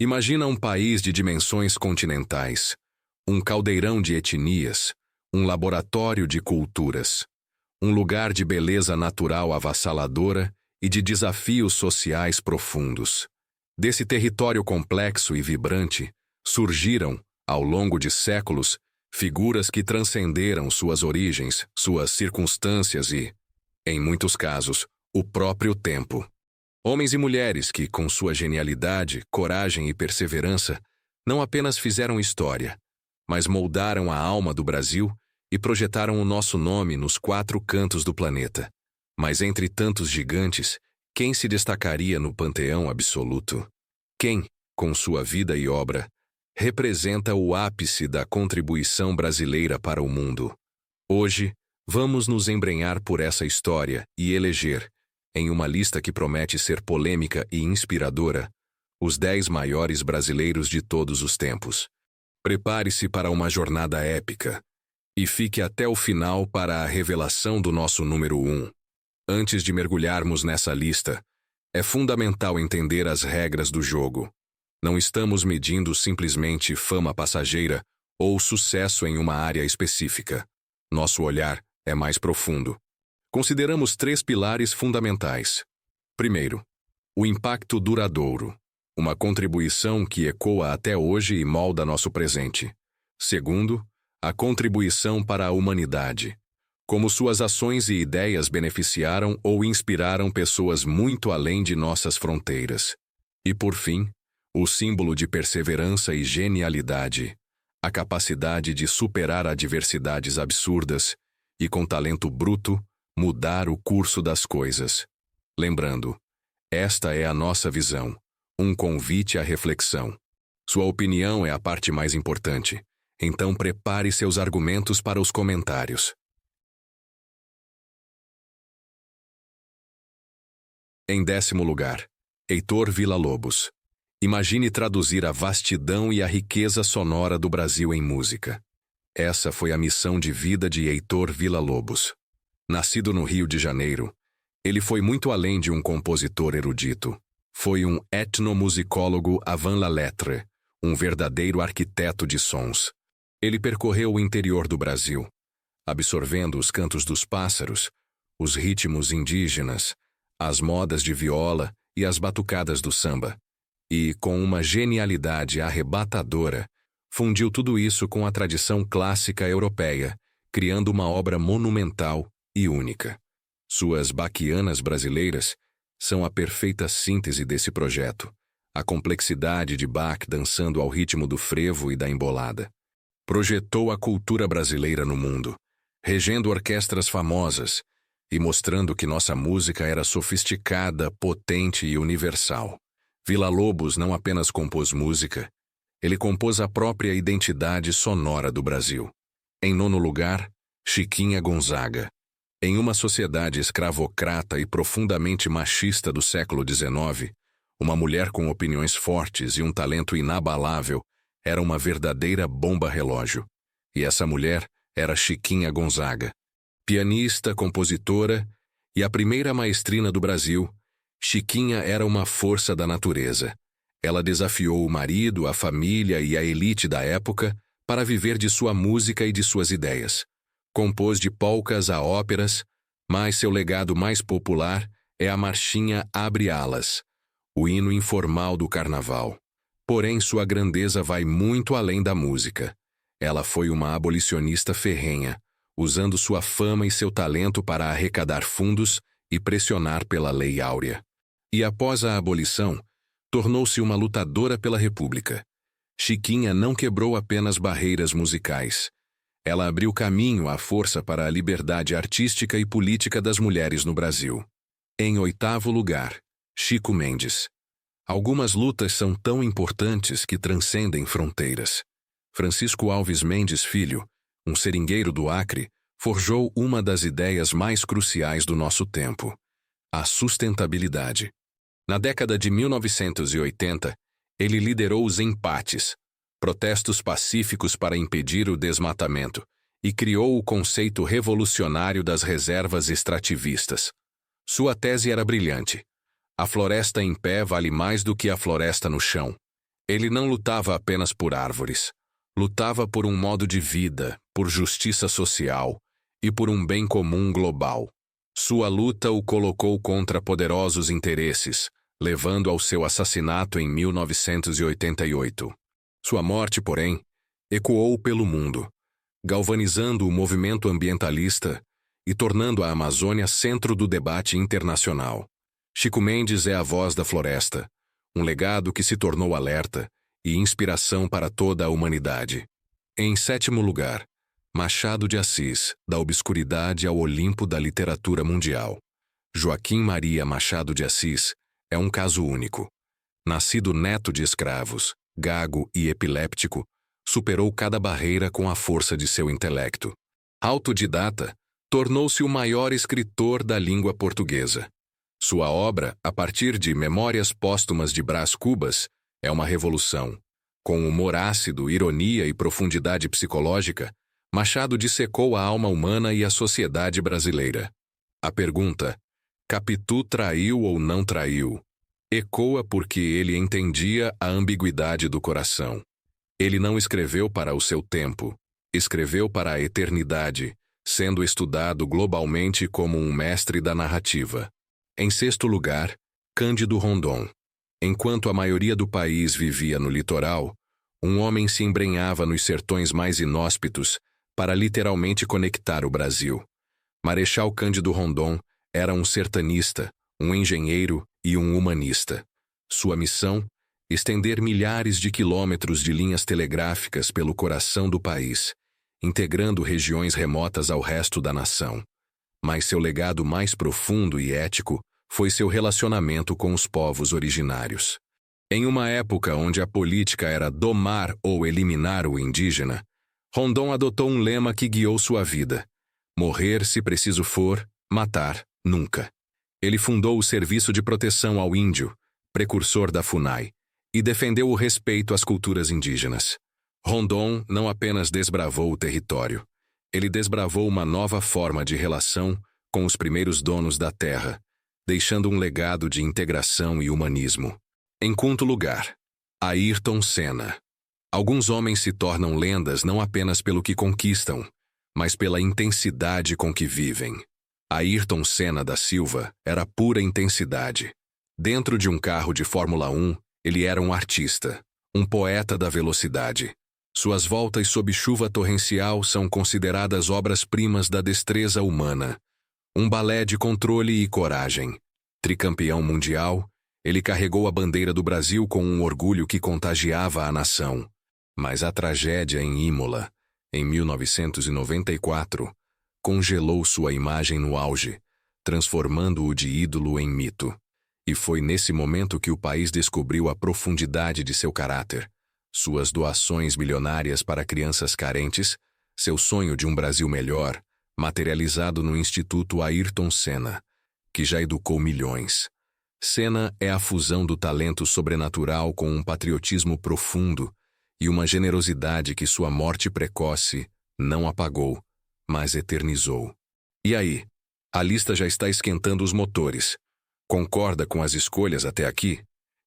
Imagina um país de dimensões continentais, um caldeirão de etnias, um laboratório de culturas, um lugar de beleza natural avassaladora e de desafios sociais profundos. Desse território complexo e vibrante, surgiram, ao longo de séculos, figuras que transcenderam suas origens, suas circunstâncias e, em muitos casos, o próprio tempo. Homens e mulheres que, com sua genialidade, coragem e perseverança, não apenas fizeram história, mas moldaram a alma do Brasil e projetaram o nosso nome nos 4 cantos do planeta. Mas entre tantos gigantes, quem se destacaria no panteão absoluto? Quem, com sua vida e obra, representa o ápice da contribuição brasileira para o mundo? Hoje, vamos nos embrenhar por essa história e eleger, em uma lista que promete ser polêmica e inspiradora, os 10 maiores brasileiros de todos os tempos. Prepare-se para uma jornada épica e fique até o final para a revelação do nosso número 1. Antes de mergulharmos nessa lista, é fundamental entender as regras do jogo. Não estamos medindo simplesmente fama passageira ou sucesso em uma área específica. Nosso olhar é mais profundo. Consideramos 3 pilares fundamentais. Primeiro, o impacto duradouro, uma contribuição que ecoa até hoje e molda nosso presente. Segundo, a contribuição para a humanidade, como suas ações e ideias beneficiaram ou inspiraram pessoas muito além de nossas fronteiras. E por fim, o símbolo de perseverança e genialidade, a capacidade de superar adversidades absurdas e, com talento bruto, mudar o curso das coisas. Lembrando, esta é a nossa visão, um convite à reflexão. Sua opinião é a parte mais importante, então prepare seus argumentos para os comentários. Em 10º lugar, Heitor Villa-Lobos. Imagine traduzir a vastidão e a riqueza sonora do Brasil em música. Essa foi a missão de vida de Heitor Villa-Lobos. Nascido no Rio de Janeiro, ele foi muito além de um compositor erudito. Foi um etnomusicólogo avant la lettre, um verdadeiro arquiteto de sons. Ele percorreu o interior do Brasil, absorvendo os cantos dos pássaros, os ritmos indígenas, as modas de viola e as batucadas do samba. E, com uma genialidade arrebatadora, fundiu tudo isso com a tradição clássica europeia, criando uma obra monumental e única. Suas baquianas brasileiras são a perfeita síntese desse projeto, a complexidade de Bach dançando ao ritmo do frevo e da embolada. Projetou a cultura brasileira no mundo, regendo orquestras famosas e mostrando que nossa música era sofisticada, potente e universal. Villa-Lobos não apenas compôs música, ele compôs a própria identidade sonora do Brasil. Em 9º lugar, Chiquinha Gonzaga. Em uma sociedade escravocrata e profundamente machista do século XIX, uma mulher com opiniões fortes e um talento inabalável era uma verdadeira bomba-relógio. E essa mulher era Chiquinha Gonzaga. Pianista, compositora e a primeira maestrina do Brasil, Chiquinha era uma força da natureza. Ela desafiou o marido, a família e a elite da época para viver de sua música e de suas ideias. Compôs de polcas a óperas, mas seu legado mais popular é a marchinha Abre Alas, o hino informal do carnaval. Porém, sua grandeza vai muito além da música. Ela foi uma abolicionista ferrenha, usando sua fama e seu talento para arrecadar fundos e pressionar pela Lei Áurea. E após a abolição, tornou-se uma lutadora pela República. Chiquinha não quebrou apenas barreiras musicais. Ela abriu caminho à força para a liberdade artística e política das mulheres no Brasil. Em 8º lugar, Chico Mendes. Algumas lutas são tão importantes que transcendem fronteiras. Francisco Alves Mendes Filho, um seringueiro do Acre, forjou uma das ideias mais cruciais do nosso tempo: a sustentabilidade. Na década de 1980, ele liderou os empates, protestos pacíficos para impedir o desmatamento, e criou o conceito revolucionário das reservas extrativistas. Sua tese era brilhante: a floresta em pé vale mais do que a floresta no chão. Ele não lutava apenas por árvores. Lutava por um modo de vida, por justiça social e por um bem comum global. Sua luta o colocou contra poderosos interesses, levando ao seu assassinato em 1988. Sua morte, porém, ecoou pelo mundo, galvanizando o movimento ambientalista e tornando a Amazônia centro do debate internacional. Chico Mendes é a voz da floresta, um legado que se tornou alerta e inspiração para toda a humanidade. Em sétimo lugar, Machado de Assis, da obscuridade ao Olimpo da literatura mundial. Joaquim Maria Machado de Assis é um caso único. Nascido neto de escravos, gago e epiléptico, superou cada barreira com a força de seu intelecto. Autodidata, tornou-se o maior escritor da língua portuguesa. Sua obra, a partir de Memórias Póstumas de Brás Cubas, é uma revolução. Com humor ácido, ironia e profundidade psicológica, Machado dissecou a alma humana e a sociedade brasileira. A pergunta, Capitu traiu ou não traiu, ecoa porque ele entendia a ambiguidade do coração. Ele não escreveu para o seu tempo, escreveu para a eternidade, sendo estudado globalmente como um mestre da narrativa. Em sexto lugar, Cândido Rondon. Enquanto a maioria do país vivia no litoral, um homem se embrenhava nos sertões mais inóspitos para literalmente conectar o Brasil. Marechal Cândido Rondon era um sertanista, um engenheiro e um humanista. Sua missão? Estender milhares de quilômetros de linhas telegráficas pelo coração do país, integrando regiões remotas ao resto da nação. Mas seu legado mais profundo e ético foi seu relacionamento com os povos originários. Em uma época onde a política era domar ou eliminar o indígena, Rondon adotou um lema que guiou sua vida: morrer se preciso for, matar nunca. Ele fundou o Serviço de Proteção ao Índio, precursor da FUNAI, e defendeu o respeito às culturas indígenas. Rondon não apenas desbravou o território, ele desbravou uma nova forma de relação com os primeiros donos da terra, deixando um legado de integração e humanismo. Em quinto lugar, Ayrton Senna. Alguns homens se tornam lendas não apenas pelo que conquistam, mas pela intensidade com que vivem. Ayrton Senna da Silva era pura intensidade. Dentro de um carro de Fórmula 1, ele era um artista, um poeta da velocidade. Suas voltas sob chuva torrencial são consideradas obras-primas da destreza humana. Um balé de controle e coragem. Tricampeão mundial, ele carregou a bandeira do Brasil com um orgulho que contagiava a nação. Mas a tragédia em Imola, em 1994, congelou sua imagem no auge, transformando-o de ídolo em mito. E foi nesse momento que o país descobriu a profundidade de seu caráter, suas doações milionárias para crianças carentes, seu sonho de um Brasil melhor, materializado no Instituto Ayrton Senna, que já educou milhões. Senna é a fusão do talento sobrenatural com um patriotismo profundo e uma generosidade que sua morte precoce não apagou, mas eternizou. E aí? A lista já está esquentando os motores. Concorda com as escolhas até aqui?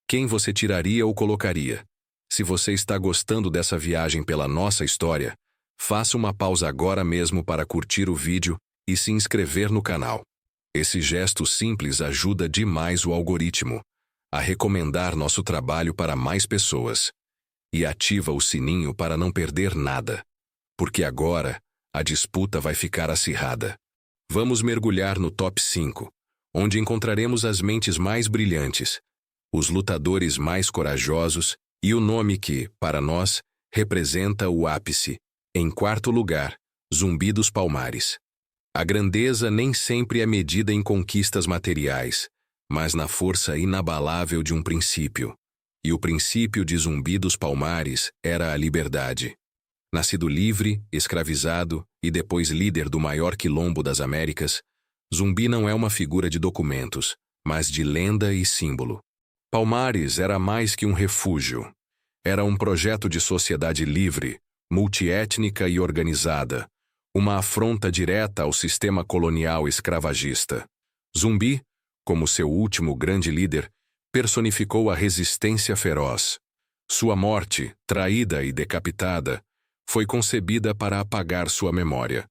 Quem você tiraria ou colocaria? Se você está gostando dessa viagem pela nossa história, faça uma pausa agora mesmo para curtir o vídeo e se inscrever no canal. Esse gesto simples ajuda demais o algoritmo a recomendar nosso trabalho para mais pessoas. E ativa o sininho para não perder nada, porque agora a disputa vai ficar acirrada. Vamos mergulhar no top 5, onde encontraremos as mentes mais brilhantes, os lutadores mais corajosos e o nome que, para nós, representa o ápice. Em quarto lugar, Zumbi dos Palmares. A grandeza nem sempre é medida em conquistas materiais, mas na força inabalável de um princípio. E o princípio de Zumbi dos Palmares era a liberdade. Nascido livre, escravizado e depois líder do maior quilombo das Américas, Zumbi não é uma figura de documentos, mas de lenda e símbolo. Palmares era mais que um refúgio. Era um projeto de sociedade livre, multiétnica e organizada, uma afronta direta ao sistema colonial escravagista. Zumbi, como seu último grande líder, personificou a resistência feroz. Sua morte, traída e decapitada, foi concebida para apagar sua memória,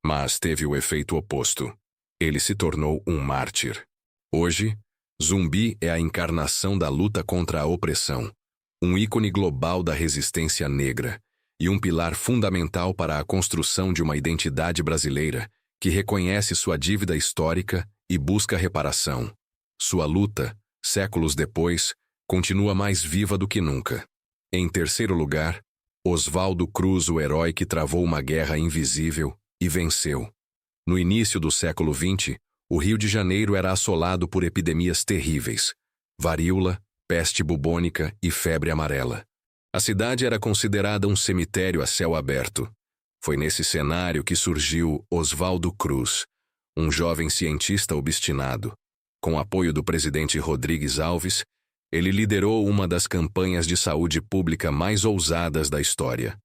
mas teve o efeito oposto. Ele se tornou um mártir. Hoje, Zumbi é a encarnação da luta contra a opressão, um ícone global da resistência negra e um pilar fundamental para a construção de uma identidade brasileira que reconhece sua dívida histórica e busca reparação. Sua luta, séculos depois, continua mais viva do que nunca. Em terceiro lugar, Oswaldo Cruz, o herói que travou uma guerra invisível e venceu. No início do século XX, o Rio de Janeiro era assolado por epidemias terríveis: varíola, peste bubônica e febre amarela. A cidade era considerada um cemitério a céu aberto. Foi nesse cenário que surgiu Oswaldo Cruz, um jovem cientista obstinado. Com apoio do presidente Rodrigues Alves, ele liderou uma das campanhas de saúde pública mais ousadas da história.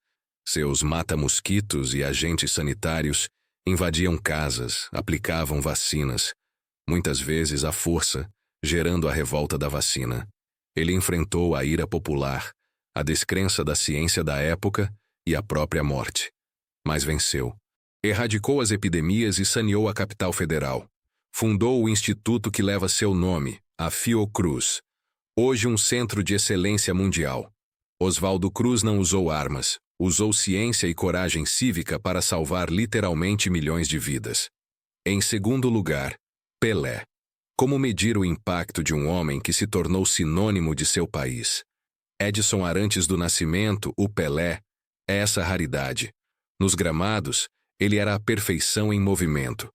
Seus mata-mosquitos e agentes sanitários invadiam casas, aplicavam vacinas, muitas vezes à força, gerando a revolta da vacina. Ele enfrentou a ira popular, a descrença da ciência da época e a própria morte. Mas venceu. Erradicou as epidemias e saneou a capital federal. Fundou o instituto que leva seu nome, a Fiocruz, hoje um centro de excelência mundial. Oswaldo Cruz não usou armas, usou ciência e coragem cívica para salvar literalmente milhões de vidas. Em segundo lugar, Pelé. Como medir o impacto de um homem que se tornou sinônimo de seu país? Edson Arantes do Nascimento, o Pelé, é essa raridade. Nos gramados, ele era a perfeição em movimento.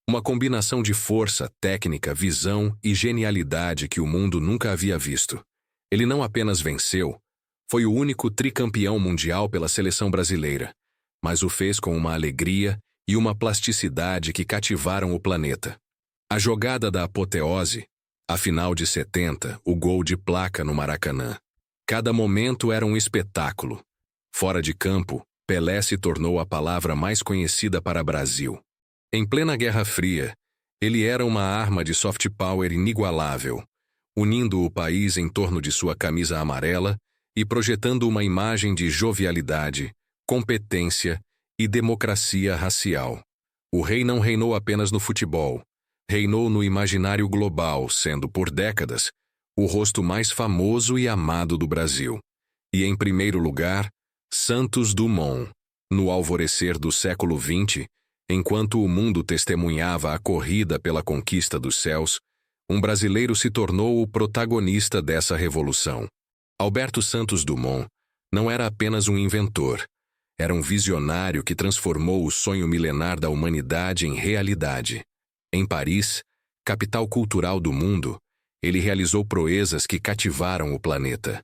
Uma combinação de força, técnica, visão e genialidade que o mundo nunca havia visto. Ele não apenas venceu, foi o único tricampeão mundial pela seleção brasileira, mas o fez com uma alegria e uma plasticidade que cativaram o planeta. A jogada da apoteose, a final de 70, o gol de placa no Maracanã. Cada momento era um espetáculo. Fora de campo, Pelé se tornou a palavra mais conhecida para Brasil. Em plena Guerra Fria, ele era uma arma de soft power inigualável, unindo o país em torno de sua camisa amarela e projetando uma imagem de jovialidade, competência e democracia racial. O rei não reinou apenas no futebol, reinou no imaginário global, sendo por décadas o rosto mais famoso e amado do Brasil. E em primeiro lugar, Santos Dumont. No alvorecer do século XX, enquanto o mundo testemunhava a corrida pela conquista dos céus, um brasileiro se tornou o protagonista dessa revolução. Alberto Santos Dumont não era apenas um inventor, era um visionário que transformou o sonho milenar da humanidade em realidade. Em Paris, capital cultural do mundo, ele realizou proezas que cativaram o planeta.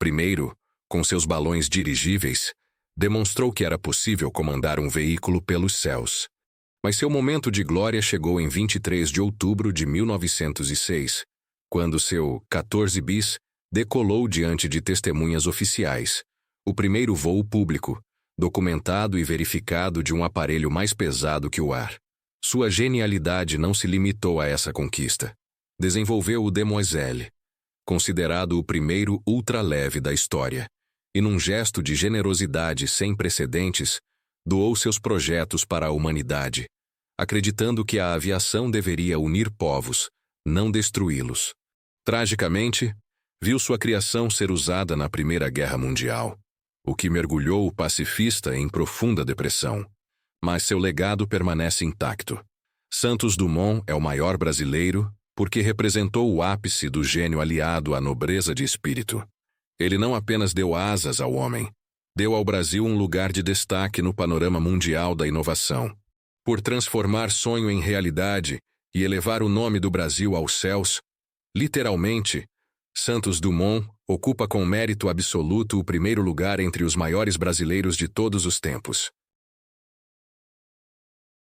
Primeiro, com seus balões dirigíveis, demonstrou que era possível comandar um veículo pelos céus. Mas seu momento de glória chegou em 23 de outubro de 1906, quando seu 14 bis decolou diante de testemunhas oficiais, o primeiro voo público, documentado e verificado de um aparelho mais pesado que o ar. Sua genialidade não se limitou a essa conquista. Desenvolveu o Demoiselle, considerado o primeiro ultraleve da história, e num gesto de generosidade sem precedentes, doou seus projetos para a humanidade, acreditando que a aviação deveria unir povos, não destruí-los. Tragicamente, viu sua criação ser usada na Primeira Guerra Mundial, o que mergulhou o pacifista em profunda depressão. Mas seu legado permanece intacto. Santos Dumont é o maior brasileiro porque representou o ápice do gênio aliado à nobreza de espírito. Ele não apenas deu asas ao homem, deu ao Brasil um lugar de destaque no panorama mundial da inovação. Por transformar sonho em realidade e elevar o nome do Brasil aos céus, literalmente, Santos Dumont ocupa com mérito absoluto o primeiro lugar entre os maiores brasileiros de todos os tempos.